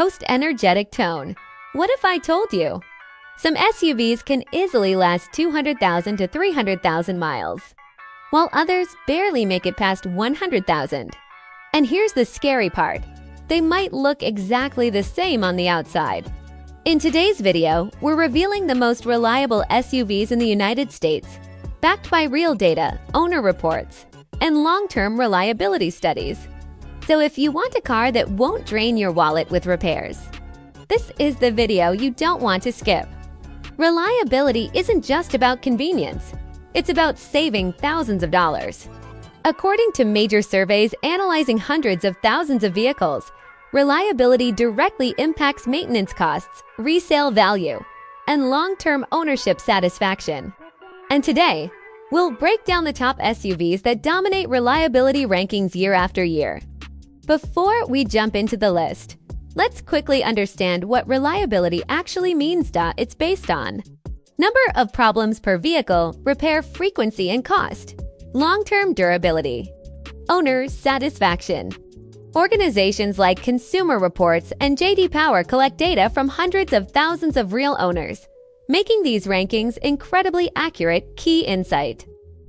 host energetic tone. What if I told you? Some SUVs can easily last 200,000 to 300,000 miles, while others barely make it past 100,000. And here's the scary part. They might look exactly the same on the outside. In today's video, we're revealing the most reliable SUVs in the United States, backed by real data, owner reports, and long-term reliability studies. So if you want a car that won't drain your wallet with repairs, this is the video you don't want to skip. Reliability isn't just about convenience. It's about saving thousands of dollars. According to major surveys analyzing hundreds of thousands of vehicles, reliability directly impacts maintenance costs, resale value, and long-term ownership satisfaction. And today, we'll break down the top SUVs that dominate reliability rankings year after year. Before we jump into the list, let's quickly understand what reliability actually means. It's based on number of problems per vehicle, repair frequency and cost, long-term durability, owner satisfaction. Organizations like Consumer Reports and J.D. Power collect data from hundreds of thousands of real owners, making these rankings incredibly accurate. Key insight: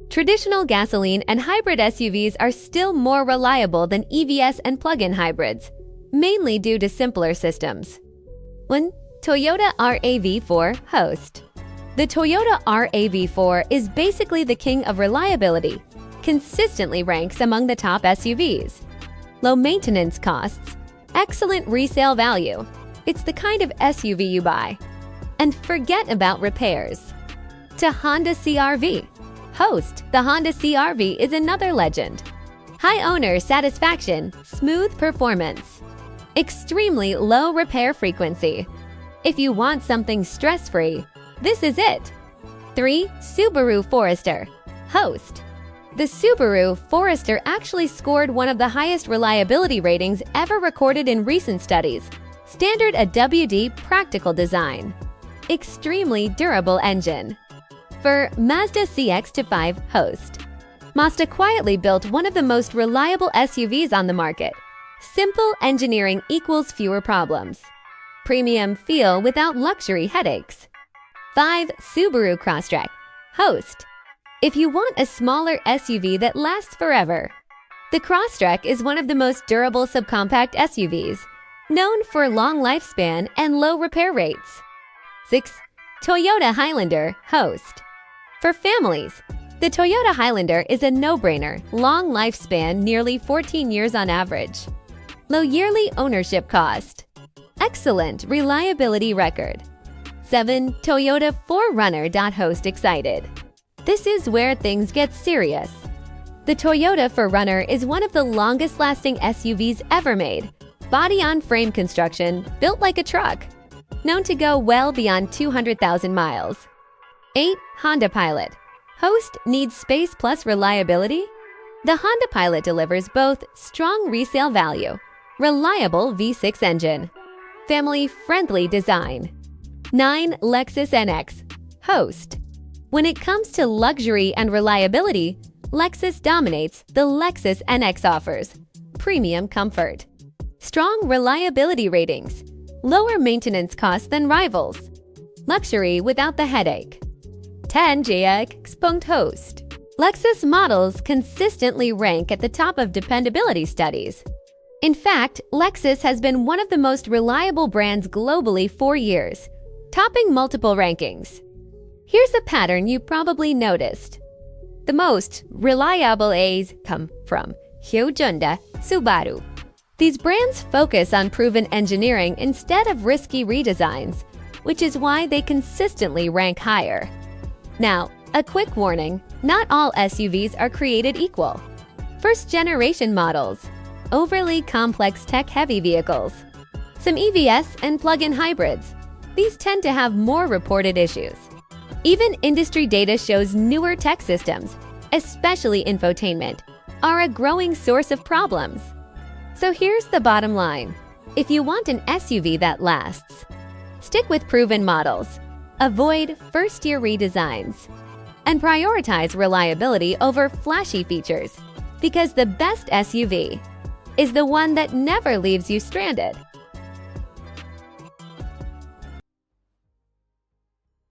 traditional gasoline and hybrid SUVs are still more reliable than EVs and plug-in hybrids, mainly due to simpler systems. 1. Toyota RAV4 Host. The Toyota RAV4 is basically the king of reliability, consistently ranks among the top SUVs. Low maintenance costs, excellent resale value. It's the kind of SUV you buy. And forget about repairs. To Honda CR-V Host. The Honda CR-V is another legend. High owner satisfaction, smooth performance, extremely low repair frequency. If you want something stress-free, this is it. 3. Subaru Forester Host. The Subaru Forester actually scored one of the highest reliability ratings ever recorded in recent studies. Standard AWD practical design. Extremely durable engine. For Mazda CX-5 Host. Mazda quietly built one of the most reliable SUVs on the market. Simple engineering equals fewer problems. Premium feel without luxury headaches. 5. Subaru Crosstrek Host. If you want a smaller SUV that lasts forever, the Crosstrek is one of the most durable subcompact SUVs, known for long lifespan and low repair rates. 6. Toyota Highlander Host. For families, the Toyota Highlander is a no-brainer, long lifespan, nearly 14 years on average. Low yearly ownership cost. Excellent reliability record. 7. Toyota 4Runner Host Excited. This is where things get serious. The Toyota 4Runner is one of the longest-lasting SUVs ever made. Body-on-frame construction, built like a truck. Known to go well beyond 200,000 miles. 8. Honda Pilot Host needs space plus reliability? The Honda Pilot delivers both strong resale value, reliable V6 engine, family-friendly design. 9. Lexus NX Host. When it comes to luxury and reliability, Lexus dominates. The Lexus NX offers premium comfort, strong reliability ratings, lower maintenance costs than rivals, luxury without the headache. 10. JX Host. Lexus models consistently rank at the top of dependability studies. In fact, Lexus has been one of the most reliable brands globally for years, topping multiple rankings. Here's a pattern you probably noticed. The most reliable A's come from Hyundai, Subaru. These brands focus on proven engineering instead of risky redesigns, which is why they consistently rank higher. Now, a quick warning, not all SUVs are created equal. First-generation models, overly complex tech-heavy vehicles, some EVs and plug-in hybrids. These tend to have more reported issues. Even industry data shows newer tech systems, especially infotainment, are a growing source of problems. So here's the bottom line. If you want an SUV that lasts, stick with proven models, avoid first-year redesigns, and prioritize reliability over flashy features, because the best SUV is the one that never leaves you stranded.